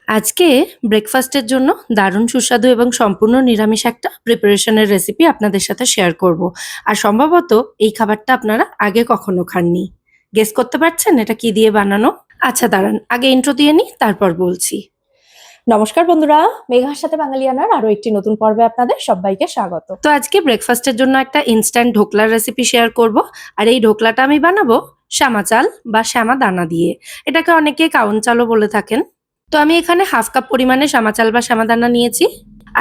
আজকে ব্রেকফাস্টের জন্য দারুণ সুস্বাদু এবং সম্পূর্ণ নিরামিষ একটা প্রিপারেশনের রেসিপি আপনাদের সাথে শেয়ার করব। আর সম্ভবত এই খাবারটা আপনারা আগে কখনো খাননি। গেস করতে পারছেন এটা কি দিয়ে বানানো? আচ্ছা দাঁড়ান, আগে ইন্ট্রো দিয়ে নিই, তারপর বলছি। নমস্কার বন্ধুরা, মেঘার সাথে বাঙালিয়ানার আরো একটি নতুন পর্বে আপনাদের সবাইকে স্বাগত। তো আজকে ব্রেকফাস্টের জন্য একটা ইনস্ট্যান্ট ঢোকলার রেসিপি শেয়ার করব। আর এই ঢোকলাটা আমি বানাবো শ্যামা চাল বা শ্যামা দানা দিয়ে। এটাকে অনেকে কাউন চালও বলে থাকেন। তো আমি এখানে হাফ কাপ পরিমাণে শ্যামা চাল বা শ্যামা দানা নিয়েছি।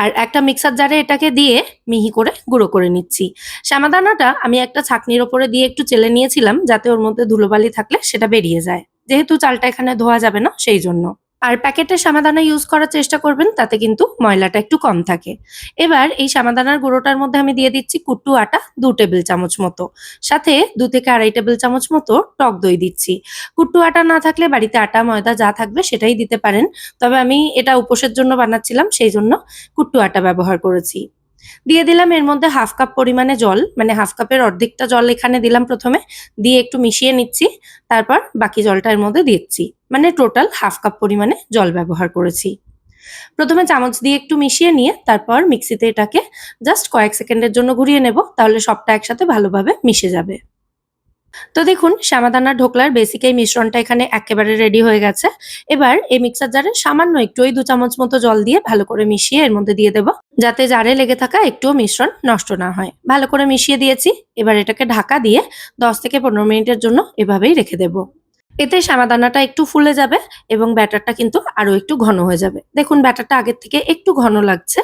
আর একটা মিক্সার জারে এটাকে দিয়ে মিহি করে গুঁড়ো করে নিচ্ছি। শ্যামা দানাটা আমি একটা ছাঁকনির ওপরে দিয়ে একটু চেলে নিয়েছিলাম, যাতে ওর মধ্যে ধুলোবালি থাকলে সেটা বেরিয়ে যায়, যেহেতু চালটা এখানে ধোয়া যাবে না সেই জন্য। আর প্যাকেটের শ্যামাদানা ইউজ করার চেষ্টা করবেন, তাতে কিন্তু ময়লাটা একটু কম থাকে। এবার এই শ্যামাদানার গুঁড়োটার মধ্যে আমি দিয়ে দিচ্ছি কুট্টু আটা 2 টেবিল চামচ মতো, সাথে 2 থেকে আড়াই টেবিল চামচ মতো টক দই দিচ্ছি। কুট্টু আটা না থাকলে বাড়িতে আটা ময়দা যা থাকবে সেটাই দিতে পারেন, তবে আমি এটা উপোসের জন্য বানাচ্ছিলাম সেই জন্য কুট্টু আটা ব্যবহার করেছি। দিয়ে দিলাম এর মধ্যে হাফ কাপ পরিমাণে জল, মানে হাফ কাপের অর্ধেকটা জল এখানে দিলাম প্রথমে, দিয়ে একটু মিশিয়ে নিচ্ছি। তারপর বাকি জলটা এর মধ্যে দিচ্ছি, মানে টোটাল হাফ কাপ পরিমাণে জল ব্যবহার করেছি। প্রথমে চামচ দিয়ে একটু মিশিয়ে নিয়ে তারপর মিক্সিতে এটাকে জাস্ট কয়েক সেকেন্ডের জন্য ঘুরিয়ে নেব, তাহলে সবটা একসাথে ভালোভাবে মিশে যাবে। তো দেখুন, শ্যামাদানার ঢোকলার বেসিক এই মিশ্রণটা এখানে একেবারে রেডি হয়ে গেছে। এবার এই মিক্সার জারে সামান্য একটু, ওই 2 চামচ মতো জল দিয়ে ভালো করে মিশিয়ে এর মধ্যে দিয়ে দেব, যাতে জারে লেগে থাকা একটুও মিশ্রণ নষ্ট না হয়। ভালো করে মিশিয়ে দিয়েছি। এবার এটাকে ঢাকা দিয়ে 10 থেকে 15 মিনিটের জন্য এভাবেই রেখে দেব। এতে শ্যামাদানাটা একটু ফুলে যাবে এবং ব্যাটারটা কিন্তু আরো একটু ঘন হয়ে যাবে। দেখুন ব্যাটারটা আগের থেকে একটু ঘন লাগছে।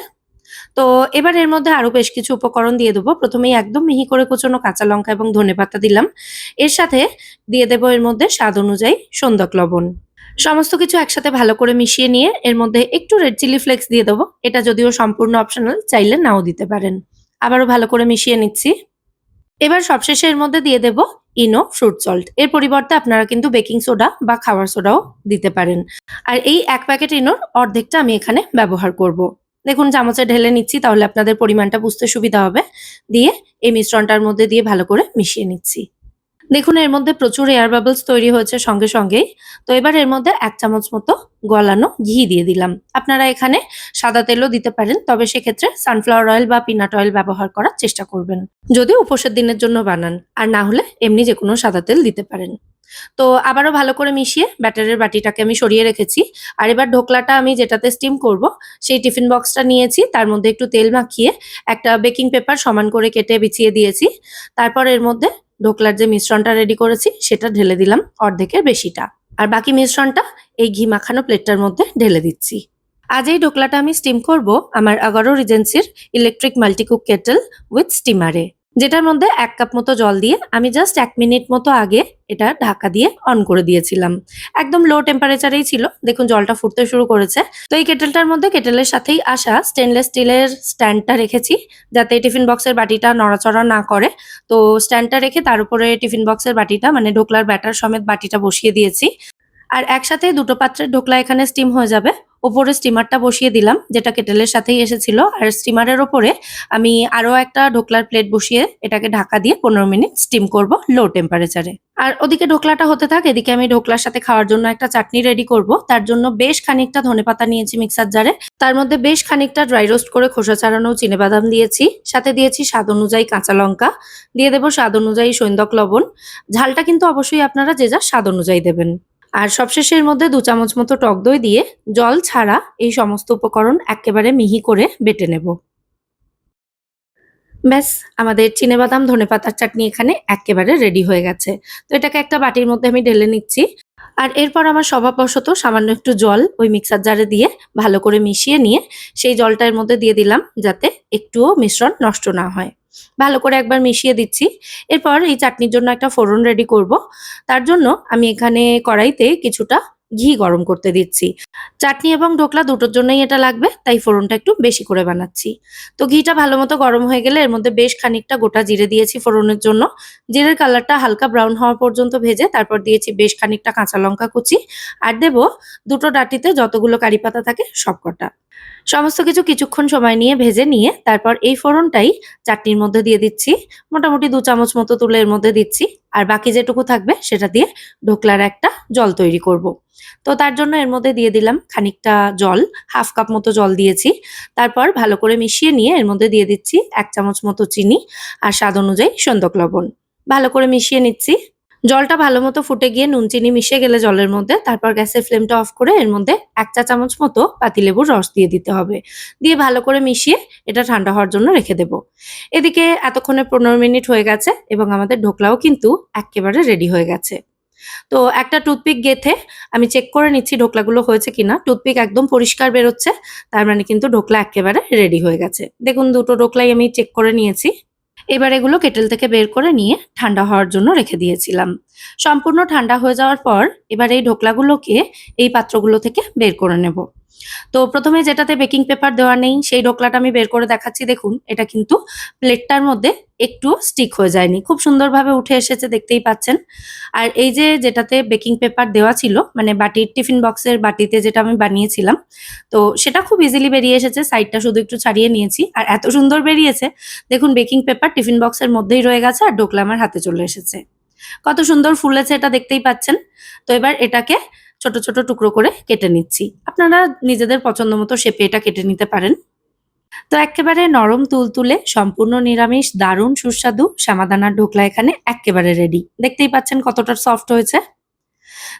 তো এবার এর মধ্যে আরো বেশ কিছু উপকরণ দিয়ে দেবো। প্রথমেই একদম মিহি করে কুচোনো কাঁচা লঙ্কা এবং ধনেপাতা দিলাম। এর সাথে দিয়ে দেবো এর মধ্যে স্বাদ অনুযায়ী সন্দক লবণ। সমস্ত কিছু একসাথে ভালো করে মিশিয়ে নিয়ে এর মধ্যে একটু রেড চিলি ফ্লেক্স দিয়ে দেবো। এটা যদিও সম্পূর্ণ অপশনাল, চাইলে নাও দিতে পারেন। আবারও ভালো করে মিশিয়ে নিচ্ছি। এবার সবশেষে এর মধ্যে দিয়ে দেব ইনো ফ্রুট সল্ট। এর পরিবর্তে আপনারা কিন্তু বেকিং সোডা বা খাবার সোডাও দিতে পারেন। আর এই 1 প্যাকেট ইনোর অর্ধেকটা আমি এখানে ব্যবহার করব। দেখুন চামচে ঢেলে নিচ্ছি, তাহলে আপনাদের পরিমাণটা বুঝতে সুবিধা হবে। দিয়ে এই মিশ্রণটার মধ্যে দিয়ে ভালো করে মিশিয়ে নিচ্ছি। দেখুন এর মধ্যে প্রচুর এয়ার বাবলস তৈরি হয়েছে সঙ্গে সঙ্গেই। তো এবার এর মধ্যে 1 চামচ মতো গলানো ঘি দিয়ে দিলাম। আপনারা এখানে সাদা তেলও দিতে পারেন, তবে সেক্ষেত্রে সানফ্লাওয়ার অয়েল বা পিনাট অয়েল ব্যবহার করার চেষ্টা করবেন, যদি উপোসের দিনের জন্য বানান। আর না হলে এমনি যে কোনো সাদা তেল দিতে পারেন। তো আবারও ভালো করে মিশিয়ে ব্যাটারের বাটিটাকে আমি সরিয়ে রেখেছি। আর এবার ঢোকলাটা আমি যেটাতে স্টিম করব সেই টিফিন বক্সটা নিয়েছি, তার মধ্যে একটু তেল মাখিয়ে একটা বেকিং পেপার সমান করে কেটে বিছিয়ে দিয়েছি। তারপর এর মধ্যে ঢোকলার যে মিশ্রণটা রেডি করেছি সেটা ঢেলে দিলাম অর্ধেকের বেশিটা। আর বাকি মিশ্রণটা এই ঘি মাখানো প্লেটটার মধ্যে ঢেলে দিচ্ছি। আজ এই ঢোকলাটা আমি স্টিম করব আমার আগারো রিজেন্সির ইলেকট্রিক মাল্টিকুক কেটল উইথ স্টিমারে, যেটার মধ্যে 1 কাপ মতো জল দিয়ে আমি জাস্ট 1 মিনিট মতো আগে এটা ঢাকা দিয়ে অন করে দিয়েছিলাম। একদম লো টেম্পারেচারেই ছিল। দেখুন জলটা ফুটতে শুরু করেছে। তো এই কেটেলটার মধ্যে কেটেলের সাথেই আসা স্টেনলেস স্টিলের স্ট্যান্ডটা রেখেছি, যাতে টিফিন বক্সের বাটিটা নড়াচড়া না করে। তো স্ট্যান্ডটা রেখে তার উপরে টিফিন বক্সের বাটিটা, মানে ঢোকলার ব্যাটার সমেত বাটিটা বসিয়ে দিয়েছি। আর একসাথে দুটো পাত্রের ঢোকলা এখানে স্টিম হয়ে যাবে। ওপরে স্টিমারটা বসিয়ে দিলাম, যেটা কেটেলের সাথেই এসেছিল। আর স্টিমারের ওপরে আমি আরো একটা ঢোকলার প্লেট বসিয়ে এটাকে ঢাকা দিয়ে 15 মিনিট স্টিম করব লো টেম্পারেচারে। আর ওদিকে ঢোকলাটা হতে থাক, এদিকে আমি ঢোকলার সাথে খাওয়ার জন্য একটা চাটনি রেডি করব। তার জন্য বেশ খানিকটা ধনেপাতা নিয়েছি মিক্সার জারে, তার মধ্যে বেশ খানিকটা ড্রাই রোস্ট করে খোসা ছাড়ানো চিনেবাদাম দিয়েছি, সাথে দিয়েছি স্বাদ অনুযায়ী কাঁচা লঙ্কা, দিয়ে দেবো স্বাদ অনুযায়ী সৈন্দক লবণ। ঝালটা কিন্তু অবশ্যই আপনারা যে যার স্বাদ অনুযায়ী দেবেন। আর সবশেষে এর মধ্যে 2 চামচ মতো টক দই দিয়ে জল ছাড়া এই সমস্ত উপকরণ একেবারে মিহি করে বেটে নেব। ব্যাস, আমাদের চিনেবাদাম ধনেপাতার চাটনি এখানে একেবারে রেডি হয়ে গেছে। তো এটাকে একটা বাটির মধ্যে আমি ঢেলে নিচ্ছি। আর এরপর আমার স্বভাববশত সামান্য একটু জল ওই মিক্সার জারে দিয়ে ভালো করে মিশিয়ে নিয়ে সেই জলটা এর মধ্যে দিয়ে দিলাম, যাতে একটুও মিশ্রণ নষ্ট না হয়। ভালো করে একবার মিশিয়ে দিচ্ছি। এরপর এই চাটনির জন্য একটা ফোড়ন রেডি করব। তার জন্য আমি এখানে কড়াইতে কিছুটা ঘি গরম করতে দিচ্ছি। চাটনি এবং ঢোকলা দুটোর জন্যই এটা লাগবে, তাই ফোড়নটা একটু বেশি করে বানাচ্ছি। তো ঘিটা ভালো মতো গরম হয়ে গেলে এর মধ্যে বেশ খানিকটা গোটা জিরে দিয়েছি ফোড়নের জন্য। জিরের কালারটা হালকা ব্রাউন হওয়া পর্যন্ত ভেজে তারপর দিয়েছি বেশ খানিকটা কাঁচা লঙ্কা কুচি। আর দেব দুটো ডাঁটিতে যতগুলো কারি পাতা থাকে সবকটা। সমস্ত কিছু কিছুক্ষণ সময় নিয়ে ভেজে নিয়ে তারপর এই ফোড়নটাই চাটনির মধ্যে দিয়ে দিচ্ছি। মোটামুটি 2 চামচ মতো তুলে এর মধ্যে দিচ্ছি। আর বাকি যেটুকু থাকবে সেটা দিয়ে ঢোকলার একটা জল তৈরি করব। তো তার জন্য এর মধ্যে দিয়ে দিলাম খানিকটা জল, হাফ কাপ মতো জল দিয়েছি। তারপর ভালো করে মিশিয়ে নিয়ে এর মধ্যে দিয়ে দিচ্ছি 1 চামচ মতো চিনি আর স্বাদ অনুযায়ী সন্দক লবণ। ভালো করে মিশিয়ে নিচ্ছি। জলটা ভালো মতো ফুটে গিয়ে নুন চিনি মিশে গেলে জলের মধ্যে তারপর গ্যাসের ফ্লেমটা অফ করে এর মধ্যে 1 চা চামচ মতো পাতিলেবুর রস দিয়ে দিতে হবে। দিয়ে ভালো করে মিশিয়ে এটা ঠান্ডা হওয়ার জন্য রেখে দেব। এদিকে এতক্ষণে 15 মিনিট হয়ে গেছে এবং আমাদের ঢোকলাও কিন্তু এক্কেবারে রেডি হয়ে গেছে। তো একটা টুথপিক গেঁথে আমি চেক করে নিচ্ছি ঢোকলাগুলো হয়েছে কিনা। টুথপিক একদম পরিষ্কার বেরোচ্ছে, তার মানে কিন্তু ঢোকলা এক্কেবারে রেডি হয়ে গেছে। দেখুন দুটো ঢোকলাই আমি চেক করে নিয়েছি। এবার এগুলো কেটেল থেকে বের করে নিয়ে ঠান্ডা হওয়ার জন্য রেখে দিয়েছিলাম। সম্পূর্ণ ঠান্ডা হয়ে যাওয়ার পর এবার এই ঢোকলাগুলোকে এই পাত্রগুলো থেকে বের করে নেব। তো প্রথমে যেটাতে বেকিং পেপার দেওয়া নেই সেই ঢোকলাটা আমি বের করে দেখাচ্ছি। দেখুন এটা কিন্তু প্লেটটার মধ্যে একটু স্টিক হয়ে যায়নি, খুব সুন্দরভাবে উঠে এসেছে, দেখতেই পাচ্ছেন। আর এই যে যেটাতে বেকিং পেপার দেওয়া ছিল, মানে বাটির টিফিন বক্সের বাটিতে যেটা আমি বানিয়েছিলাম, তো সেটা খুব ইজিলি বেরিয়ে এসেছে। সাইডটা শুধু একটু ছাড়িয়ে নিয়েছি আর এত সুন্দর বেরিয়েছে। দেখুন বেকিং পেপার টিফিন বক্সের মধ্যেই রয়ে গেছে আর ঢোকলা আমার হাতে চলে এসেছে। কত সুন্দর ফুলেছে এটা দেখতেই পাচ্ছেন। তো এবার এটাকে ছোট ছোট টুকরো করে কেটে নিচ্ছি। আপনারা নিজেদের পছন্দ মতো শেপে এটা কেটে নিতে পারেন। তো এক্কেবারে নরম তুলতুলে সম্পূর্ণ নিরামিষ দারুণ সুস্বাদু সামাদানার ঢোকলা এখানে এক্কেবারে রেডি। দেখতেই পাচ্ছেন কতটা সফট হয়েছে।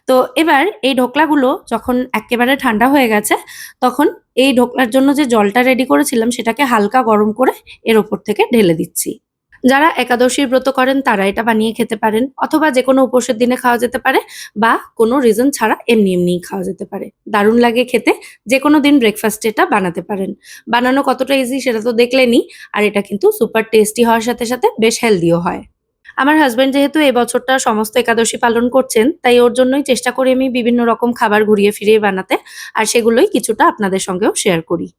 তো এবার এই ঢোকলাগুলো যখন এক্কেবারে ঠান্ডা হয়ে গেছে, তখন এই ঢোকলার জন্য যে জলটা রেডি করেছিলাম সেটাকে হালকা গরম করে এর ওপর থেকে ঢেলে দিচ্ছি। যারা একাদশীর ব্রত করেন তারা এটা বানিয়ে খেতে পারেন, অথবা যেকোনো উপোসের দিনে খাওয়া যেতে পারে, বা কোনো রিজন ছাড়া এমনিই খাওয়া যেতে পারে। দারুণ লাগে খেতে। যেকোনো দিন ব্রেকফাস্টে এটা বানাতে পারেন। বানানো কতটা ইজি সেটা তো দেখলেনই। আর এটা কিন্তু সুপার টেস্টি হওয়ার সাথে সাথে বেশ হেলদিও হয়। আমার হাসব্যান্ড যেহেতু এই বছরটা সমস্ত একাদশী পালন করছেন, তাই ওর জন্যই চেষ্টা করি আমি বিভিন্ন রকম খাবার ঘুরিয়ে ফিরিয়ে বানাতে, আর সেগুলোই কিছুটা আপনাদের সঙ্গেও শেয়ার করি।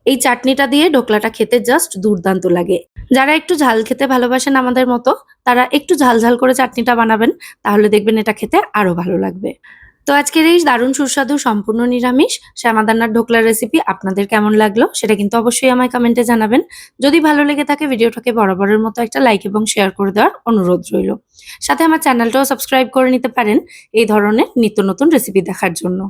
এই চাটনিটা দিয়ে ঢোকলাটা খেতে জাস্ট দুর্দান্ত লাগে। যারা একটু ঝাল খেতে ভালোবাসেন আমাদের মতো, তারা একটু ঝাল ঝাল করে চাটনিটা বানাবেন, তাহলে দেখবেন এটা খেতে আরো ভালো লাগবে। তো আজকের এই দারুণ সুস্বাদু সম্পূর্ণ নিরামিষ শ্যামাদানার ঢোকলার রেসিপি আপনাদের কেমন লাগলো সেটা কিন্তু অবশ্যই আমায় কমেন্টে জানাবেন। যদি ভালো লেগে থাকে ভিডিওটাকে বরাবরের মতো একটা লাইক এবং শেয়ার করে দেওয়ার অনুরোধ রইল। সাথে আমার চ্যানেলটাও সাবস্ক্রাইব করে নিতে পারেন এই ধরনের নিত্য নতুন রেসিপি দেখার জন্য।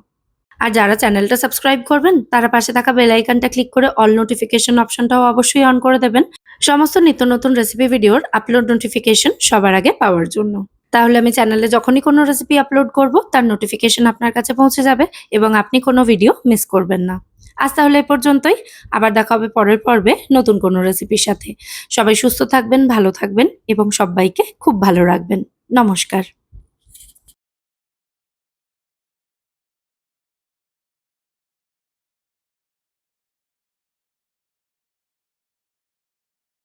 আর যারা চ্যানেলটা সাবস্ক্রাইব করবেন তারা পাশে থাকা বেল আইকনটা ক্লিক করে অল নোটিফিকেশন অপশনটাও অবশ্যই অন করে দেবেন, সমস্ত নিত্য নতুন রেসিপি ভিডিওর আপলোড নোটিফিকেশন সবার আগে পাওয়ার জন্য। তাহলে আমি চ্যানেলে যখনই কোনো রেসিপি আপলোড করব তার নোটিফিকেশন আপনার কাছে পৌঁছে যাবে এবং আপনি কোনো ভিডিও মিস করবেন না। আজ তাহলে এ পর্যন্তই। আবার দেখা হবে পরের পর্বে নতুন কোনো রেসিপির সাথে। সবাই সুস্থ থাকবেন, ভালো থাকবেন এবং সবাইকে খুব ভালো রাখবেন। নমস্কার।